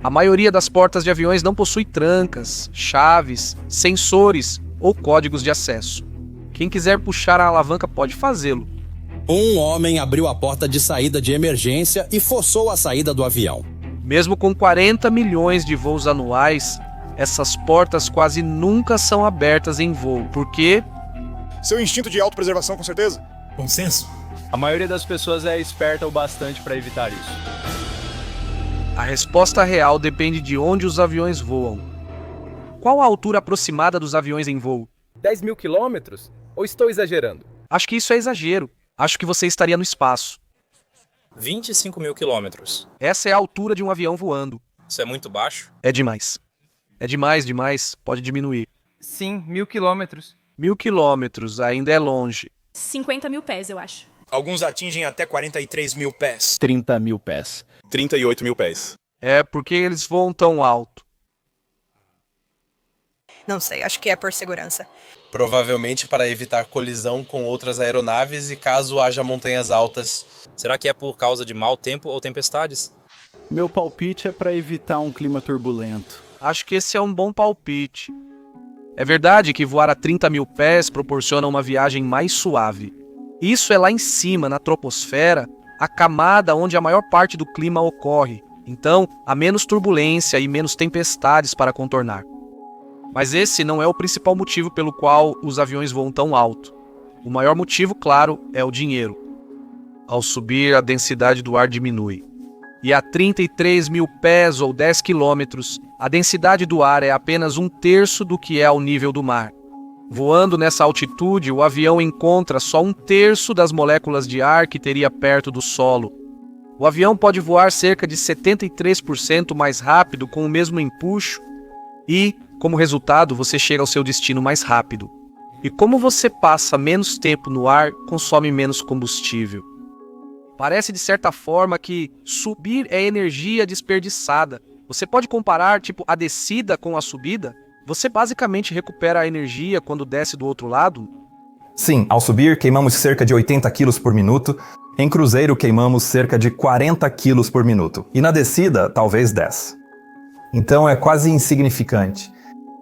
A maioria das portas de aviões não possui trancas, chaves, sensores ou códigos de acesso. Quem quiser puxar a alavanca pode fazê-lo. Um homem abriu a porta de saída de emergência e forçou a saída do avião. Mesmo com 40 milhões de voos anuais, essas portas quase nunca são abertas em voo, porque... Seu instinto de autopreservação, com certeza. Bom senso. A maioria das pessoas é esperta o bastante para evitar isso. A resposta real depende de onde os aviões voam. Qual a altura aproximada dos aviões em voo? 10 mil quilômetros? Ou estou exagerando? Acho que isso é exagero. Acho que você estaria no espaço. 25 mil quilômetros. Essa é a altura de um avião voando. Isso é muito baixo? É demais. É demais. Pode diminuir. Sim, 1000 quilômetros. 1000 quilômetros ainda é longe. 50 mil pés, eu acho. Alguns atingem até 43 mil pés. 30 mil pés. 38 mil pés. É porque eles voam tão alto. Não sei, acho que é por segurança. Provavelmente para evitar colisão com outras aeronaves e caso haja montanhas altas. Será que é por causa de mau tempo ou tempestades? Meu palpite é para evitar um clima turbulento. Acho que esse é um bom palpite. É verdade que voar a 30 mil pés proporciona uma viagem mais suave. Isso é lá em cima, na troposfera, a camada onde a maior parte do clima ocorre. Então, há menos turbulência e menos tempestades para contornar. Mas esse não é o principal motivo pelo qual os aviões voam tão alto. O maior motivo, claro, é o dinheiro. Ao subir, a densidade do ar diminui. E a 33 mil pés ou 10 quilômetros, a densidade do ar é apenas 1/3 do que é ao nível do mar. Voando nessa altitude, o avião encontra só 1/3 das moléculas de ar que teria perto do solo. O avião pode voar cerca de 73% mais rápido com o mesmo empuxo e, como resultado, você chega ao seu destino mais rápido. E como você passa menos tempo no ar, consome menos combustível. Parece de certa forma que subir é energia desperdiçada. Você pode comparar, a descida com a subida? Você basicamente recupera a energia quando desce do outro lado? Sim, ao subir queimamos cerca de 80 kg por minuto, em cruzeiro queimamos cerca de 40 kg por minuto, e na descida, talvez 10. Então é quase insignificante.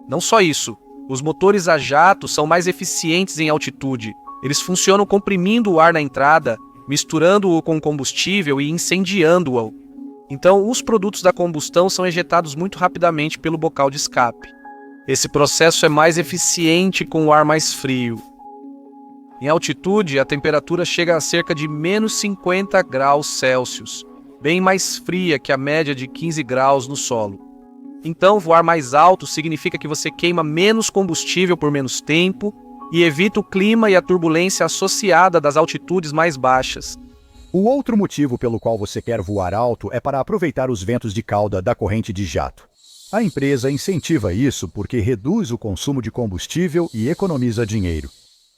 Não só isso, os motores a jato são mais eficientes em altitude. Eles funcionam comprimindo o ar na entrada, misturando-o com combustível e incendiando-o. Então, os produtos da combustão são ejetados muito rapidamente pelo bocal de escape. Esse processo é mais eficiente com o ar mais frio. Em altitude, a temperatura chega a cerca de menos 50 graus Celsius, bem mais fria que a média de 15 graus no solo. Então, voar mais alto significa que você queima menos combustível por menos tempo e evita o clima e a turbulência associada das altitudes mais baixas. O outro motivo pelo qual você quer voar alto é para aproveitar os ventos de cauda da corrente de jato. A empresa incentiva isso porque reduz o consumo de combustível e economiza dinheiro.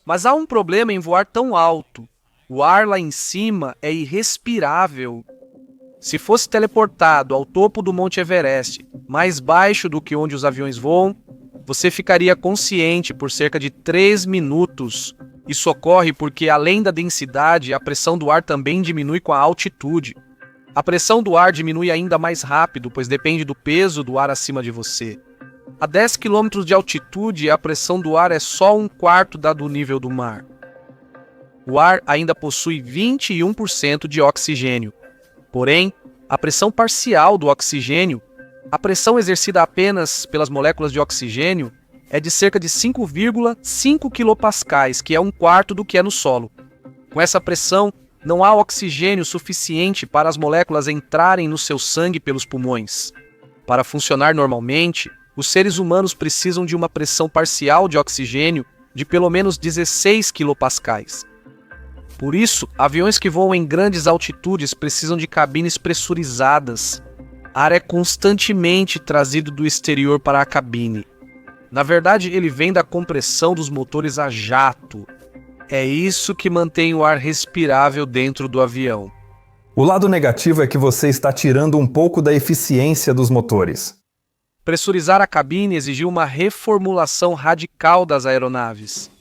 Mas há um problema em voar tão alto. O ar lá em cima é irrespirável. Se fosse teleportado ao topo do Monte Everest, mais baixo do que onde os aviões voam, você ficaria consciente por cerca de 3 minutos. Isso ocorre porque, além da densidade, a pressão do ar também diminui com a altitude. A pressão do ar diminui ainda mais rápido, pois depende do peso do ar acima de você. A 10 km de altitude, a pressão do ar é só 1/4 da do nível do mar. O ar ainda possui 21% de oxigênio. Porém, a pressão parcial do oxigênio, a pressão exercida apenas pelas moléculas de oxigênio, é de cerca de 5,5 kPa, que é 1/4 do que é no solo. Com essa pressão, não há oxigênio suficiente para as moléculas entrarem no seu sangue pelos pulmões. Para funcionar normalmente, os seres humanos precisam de uma pressão parcial de oxigênio de pelo menos 16 kPa. Por isso, aviões que voam em grandes altitudes precisam de cabines pressurizadas. Ar é constantemente trazido do exterior para a cabine. Na verdade, ele vem da compressão dos motores a jato. É isso que mantém o ar respirável dentro do avião. O lado negativo é que você está tirando um pouco da eficiência dos motores. Pressurizar a cabine exigiu uma reformulação radical das aeronaves.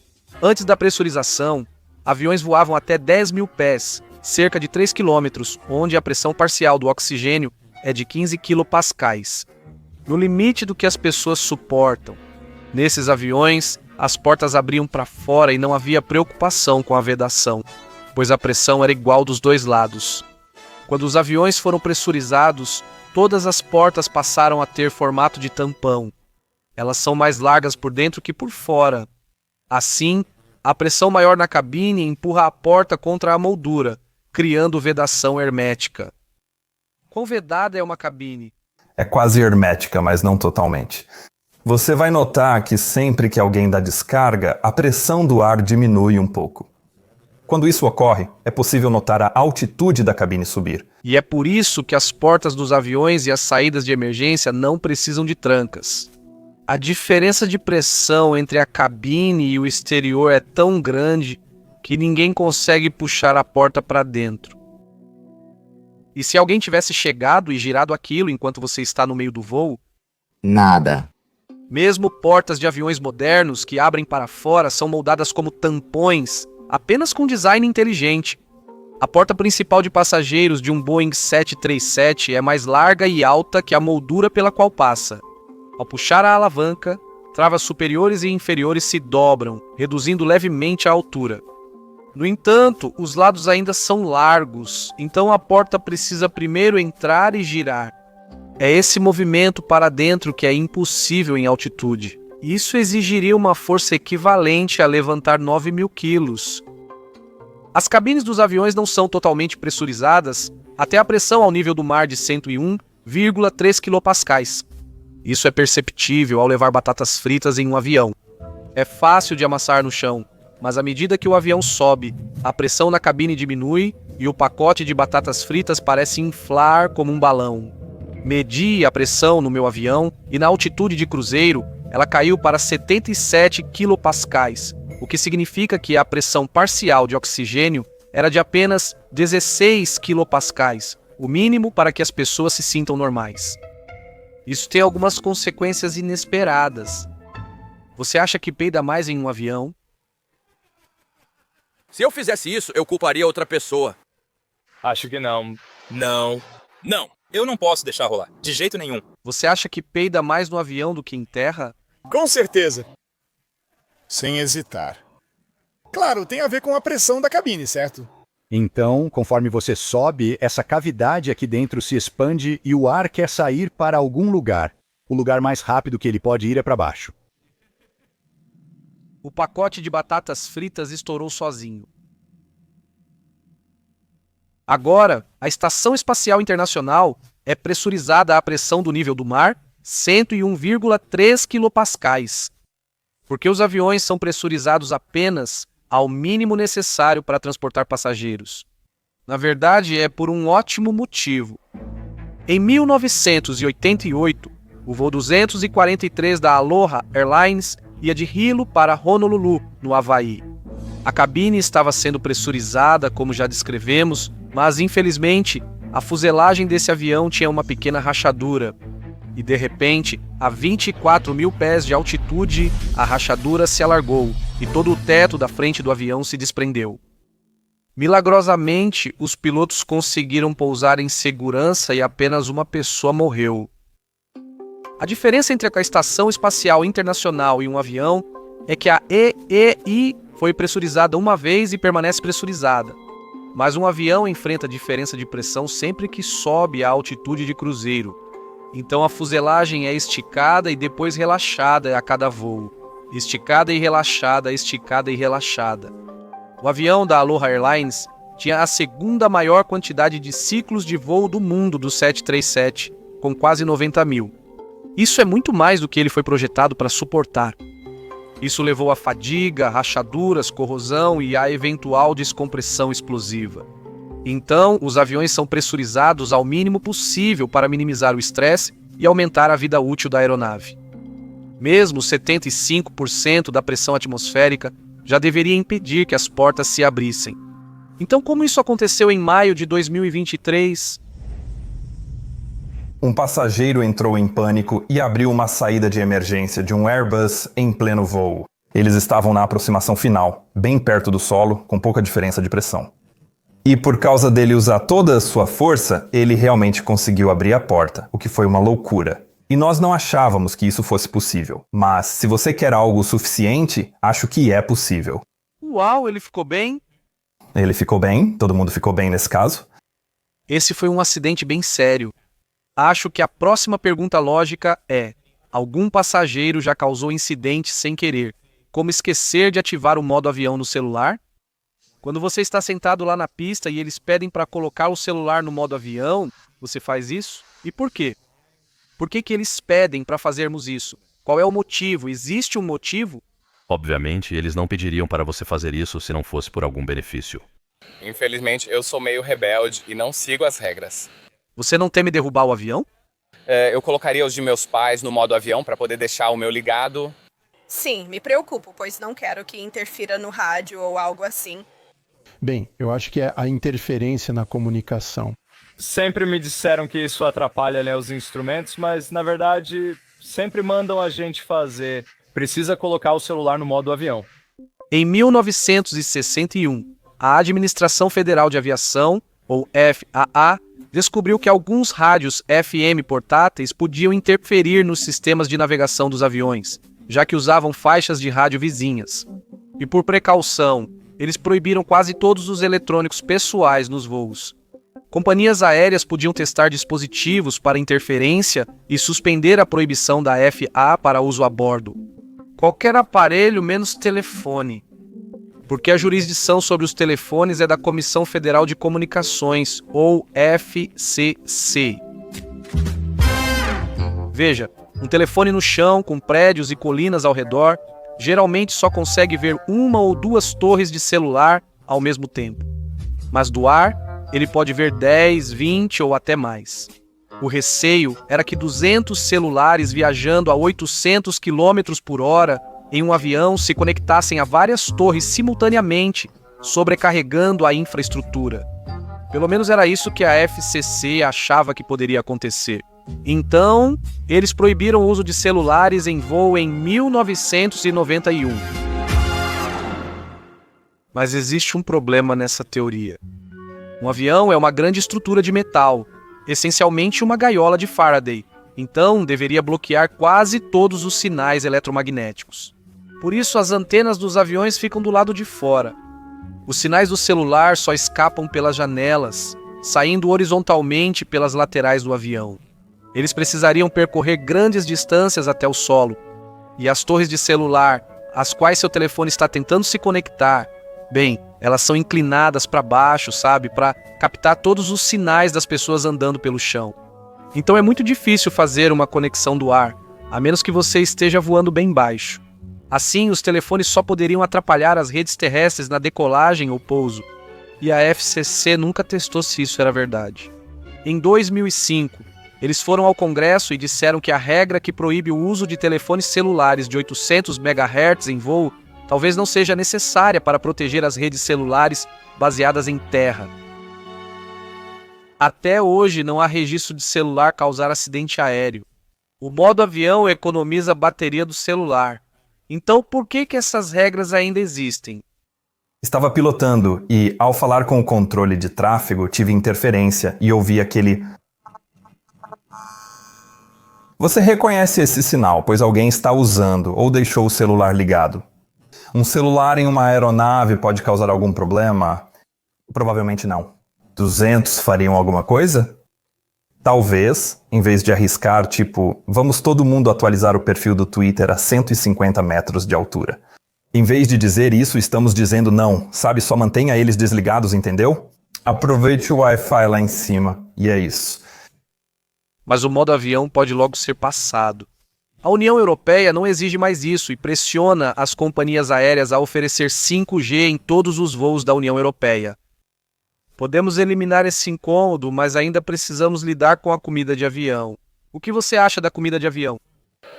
Antes da pressurização, aviões voavam até 10 mil pés, cerca de 3 km, onde a pressão parcial do oxigênio é de 15 quilopascais, no limite do que as pessoas suportam. Nesses aviões, as portas abriam para fora e não havia preocupação com a vedação, pois a pressão era igual dos dois lados. Quando os aviões foram pressurizados, todas as portas passaram a ter formato de tampão. Elas são mais largas por dentro que por fora. Assim, a pressão maior na cabine empurra a porta contra a moldura, criando vedação hermética. Quão vedada é uma cabine? É quase hermética, mas não totalmente. Você vai notar que sempre que alguém dá descarga, a pressão do ar diminui um pouco. Quando isso ocorre, é possível notar a altitude da cabine subir. E é por isso que as portas dos aviões e as saídas de emergência não precisam de trancas. A diferença de pressão entre a cabine e o exterior é tão grande que ninguém consegue puxar a porta para dentro. E se alguém tivesse chegado e girado aquilo enquanto você está no meio do voo? Nada. Mesmo portas de aviões modernos que abrem para fora são moldadas como tampões, apenas com design inteligente. A porta principal de passageiros de um Boeing 737 é mais larga e alta que a moldura pela qual passa. Ao puxar a alavanca, travas superiores e inferiores se dobram, reduzindo levemente a altura. No entanto, os lados ainda são largos, então a porta precisa primeiro entrar e girar. É esse movimento para dentro que é impossível em altitude. Isso exigiria uma força equivalente a levantar 9.000 quilos. As cabines dos aviões não são totalmente pressurizadas até a pressão ao nível do mar de 101,3 quilopascais. Isso é perceptível ao levar batatas fritas em um avião. É fácil de amassar no chão, mas à medida que o avião sobe, a pressão na cabine diminui e o pacote de batatas fritas parece inflar como um balão. Medi a pressão no meu avião e na altitude de cruzeiro, ela caiu para 77 quilopascais, o que significa que a pressão parcial de oxigênio era de apenas 16 quilopascais, o mínimo para que as pessoas se sintam normais. Isso tem algumas consequências inesperadas. Você acha que peida mais em um avião? Se eu fizesse isso, eu culparia outra pessoa. Acho que não. Não. Eu não posso deixar rolar. De jeito nenhum. Você acha que peida mais no avião do que em terra? Com certeza. Sem hesitar. Claro, tem a ver com a pressão da cabine, certo? Então, conforme você sobe, essa cavidade aqui dentro se expande e o ar quer sair para algum lugar. O lugar mais rápido que ele pode ir é para baixo. O pacote de batatas fritas estourou sozinho. Agora, a Estação Espacial Internacional é pressurizada à pressão do nível do mar, 101,3 quilopascais. Porque os aviões são pressurizados apenas ao mínimo necessário para transportar passageiros. Na verdade, é por um ótimo motivo. Em 1988, o voo 243 da Aloha Airlines ia de Hilo para Honolulu, no Havaí. A cabine estava sendo pressurizada, como já descrevemos, mas infelizmente a fuselagem desse avião tinha uma pequena rachadura. E de repente, a 24.000 pés de altitude, a rachadura se alargou e todo o teto da frente do avião se desprendeu. Milagrosamente, os pilotos conseguiram pousar em segurança e apenas uma pessoa morreu. A diferença entre a Estação Espacial Internacional e um avião é que a EEI foi pressurizada uma vez e permanece pressurizada. Mas um avião enfrenta diferença de pressão sempre que sobe a altitude de cruzeiro. Então a fuselagem é esticada e depois relaxada a cada voo. Esticada e relaxada, esticada e relaxada. O avião da Aloha Airlines tinha a segunda maior quantidade de ciclos de voo do mundo do 737, com quase 90.000. Isso é muito mais do que ele foi projetado para suportar. Isso levou a fadiga, rachaduras, corrosão e a eventual descompressão explosiva. Então, os aviões são pressurizados ao mínimo possível para minimizar o estresse e aumentar a vida útil da aeronave. Mesmo 75% da pressão atmosférica já deveria impedir que as portas se abrissem. Então, como isso aconteceu em maio de 2023? Um passageiro entrou em pânico e abriu uma saída de emergência de um Airbus em pleno voo. Eles estavam na aproximação final, bem perto do solo, com pouca diferença de pressão. E por causa dele usar toda a sua força, ele realmente conseguiu abrir a porta, o que foi uma loucura. E nós não achávamos que isso fosse possível. Mas, se você quer algo suficiente, acho que é possível. Uau, ele ficou bem? Ele ficou bem, todo mundo ficou bem nesse caso. Esse foi um acidente bem sério. Acho que a próxima pergunta lógica é: algum passageiro já causou incidente sem querer, como esquecer de ativar o modo avião no celular? Quando você está sentado lá na pista e eles pedem para colocar o celular no modo avião, você faz isso? E por quê? Por que eles pedem para fazermos isso? Qual é o motivo? Existe um motivo? Obviamente, eles não pediriam para você fazer isso se não fosse por algum benefício. Infelizmente, eu sou meio rebelde e não sigo as regras. Você não teme derrubar o avião? Eu colocaria os de meus pais no modo avião para poder deixar o meu ligado. Sim, me preocupo, pois não quero que interfira no rádio ou algo assim. Bem, eu acho que é a interferência na comunicação. Sempre me disseram que isso atrapalha, né, os instrumentos, mas na verdade sempre mandam a gente fazer. Precisa colocar o celular no modo avião. Em 1961, a Administração Federal de Aviação, ou FAA, descobriu que alguns rádios FM portáteis podiam interferir nos sistemas de navegação dos aviões, já que usavam faixas de rádio vizinhas. E por precaução, eles proibiram quase todos os eletrônicos pessoais nos voos. Companhias aéreas podiam testar dispositivos para interferência e suspender a proibição da FAA para uso a bordo. Qualquer aparelho menos telefone, porque a jurisdição sobre os telefones é da Comissão Federal de Comunicações, ou FCC. Veja, um telefone no chão, com prédios e colinas ao redor, geralmente só consegue ver uma ou duas torres de celular ao mesmo tempo. Mas do ar, ele pode ver 10, 20 ou até mais. O receio era que 200 celulares viajando a 800 km por hora em um avião se conectassem a várias torres simultaneamente, sobrecarregando a infraestrutura. Pelo menos era isso que a FCC achava que poderia acontecer. Então, eles proibiram o uso de celulares em voo em 1991. Mas existe um problema nessa teoria. Um avião é uma grande estrutura de metal, essencialmente uma gaiola de Faraday, então deveria bloquear quase todos os sinais eletromagnéticos. Por isso, as antenas dos aviões ficam do lado de fora. Os sinais do celular só escapam pelas janelas, saindo horizontalmente pelas laterais do avião. Eles precisariam percorrer grandes distâncias até o solo. E as torres de celular, às quais seu telefone está tentando se conectar, bem, elas são inclinadas para baixo, sabe? Para captar todos os sinais das pessoas andando pelo chão. Então é muito difícil fazer uma conexão do ar, a menos que você esteja voando bem baixo. Assim, os telefones só poderiam atrapalhar as redes terrestres na decolagem ou pouso. E a FCC nunca testou se isso era verdade. Em 2005, eles foram ao Congresso e disseram que a regra que proíbe o uso de telefones celulares de 800 MHz em voo talvez não seja necessária para proteger as redes celulares baseadas em terra. Até hoje não há registro de celular causar acidente aéreo. O modo avião economiza a bateria do celular. Então por que essas regras ainda existem? Estava pilotando e, ao falar com o controle de tráfego, tive interferência e ouvi aquele... Você reconhece esse sinal, pois alguém está usando ou deixou o celular ligado. Um celular em uma aeronave pode causar algum problema? Provavelmente não. 200 fariam alguma coisa? Talvez, em vez de arriscar, tipo, vamos todo mundo atualizar o perfil do Twitter a 150 metros de altura. Em vez de dizer isso, estamos dizendo não, sabe, só mantenha eles desligados, entendeu? Aproveite o Wi-Fi lá em cima, e é isso. Mas o modo avião pode logo ser passado. A União Europeia não exige mais isso e pressiona as companhias aéreas a oferecer 5G em todos os voos da União Europeia. Podemos eliminar esse incômodo, mas ainda precisamos lidar com a comida de avião. O que você acha da comida de avião?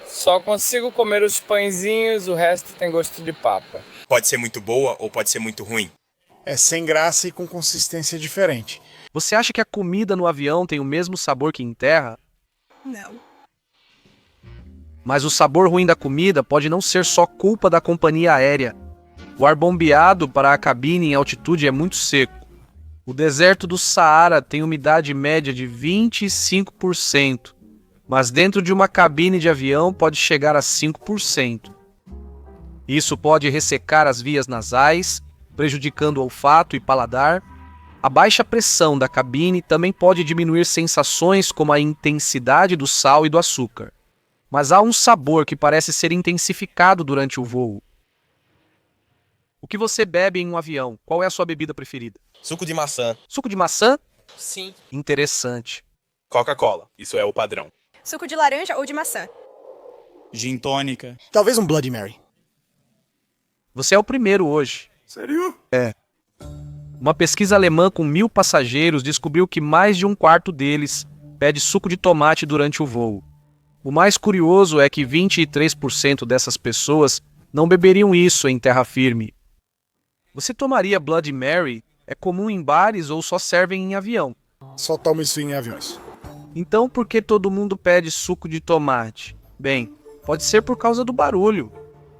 Só consigo comer os pãezinhos, o resto tem gosto de papa. Pode ser muito boa ou pode ser muito ruim. É sem graça e com consistência diferente. Você acha que a comida no avião tem o mesmo sabor que em terra? Não. Mas o sabor ruim da comida pode não ser só culpa da companhia aérea. O ar bombeado para a cabine em altitude é muito seco. O deserto do Saara tem umidade média de 25%, mas dentro de uma cabine de avião pode chegar a 5%. Isso pode ressecar as vias nasais, prejudicando o olfato e paladar. A baixa pressão da cabine também pode diminuir sensações como a intensidade do sal e do açúcar. Mas há um sabor que parece ser intensificado durante o voo. O que você bebe em um avião? Qual é a sua bebida preferida? Suco de maçã. Suco de maçã? Sim. Interessante. Coca-Cola. Isso é o padrão. Suco de laranja ou de maçã? Gin tônica. Talvez um Bloody Mary. Você é o primeiro hoje. Sério? É. Uma pesquisa alemã com 1.000 passageiros descobriu que mais de um quarto deles pede suco de tomate durante o voo. O mais curioso é que 23% dessas pessoas não beberiam isso em terra firme. Você tomaria Bloody Mary? É comum em bares ou só servem em avião? Só tomo isso em aviões. Então por que todo mundo pede suco de tomate? Bem, pode ser por causa do barulho.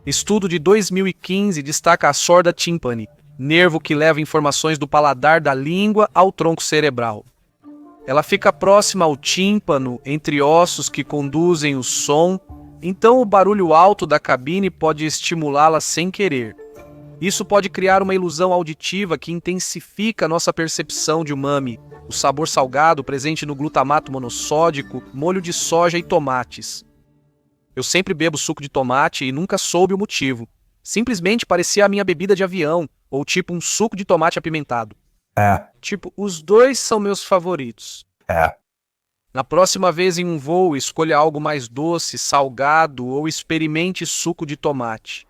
Estudo de 2015 destaca a sorda tímpani, nervo que leva informações do paladar da língua ao tronco cerebral. Ela fica próxima ao tímpano, entre ossos que conduzem o som, então o barulho alto da cabine pode estimulá-la sem querer. Isso pode criar uma ilusão auditiva que intensifica nossa percepção de umami, o sabor salgado presente no glutamato monossódico, molho de soja e tomates. Eu sempre bebo suco de tomate e nunca soube o motivo. Simplesmente parecia a minha bebida de avião, ou tipo um suco de tomate apimentado. Tipo, os dois são meus favoritos. Na próxima vez em um voo, escolha algo mais doce, salgado ou experimente suco de tomate.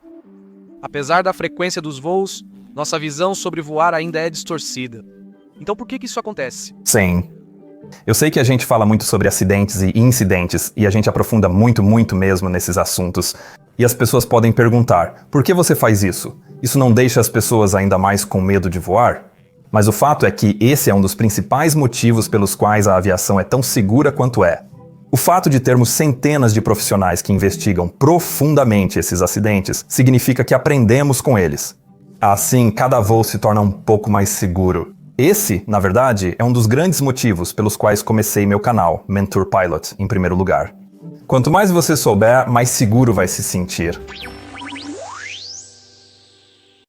Apesar da frequência dos voos, nossa visão sobre voar ainda é distorcida. Então por que isso acontece? Sim. Eu sei que a gente fala muito sobre acidentes e incidentes, e a gente aprofunda muito mesmo nesses assuntos. E as pessoas podem perguntar, por que você faz isso? Isso não deixa as pessoas ainda mais com medo de voar? Mas o fato é que esse é um dos principais motivos pelos quais a aviação é tão segura quanto é. O fato de termos centenas de profissionais que investigam profundamente esses acidentes significa que aprendemos com eles. Assim, cada voo se torna um pouco mais seguro. Esse, na verdade, é um dos grandes motivos pelos quais comecei meu canal, Mentor Pilot, em primeiro lugar. Quanto mais você souber, mais seguro vai se sentir.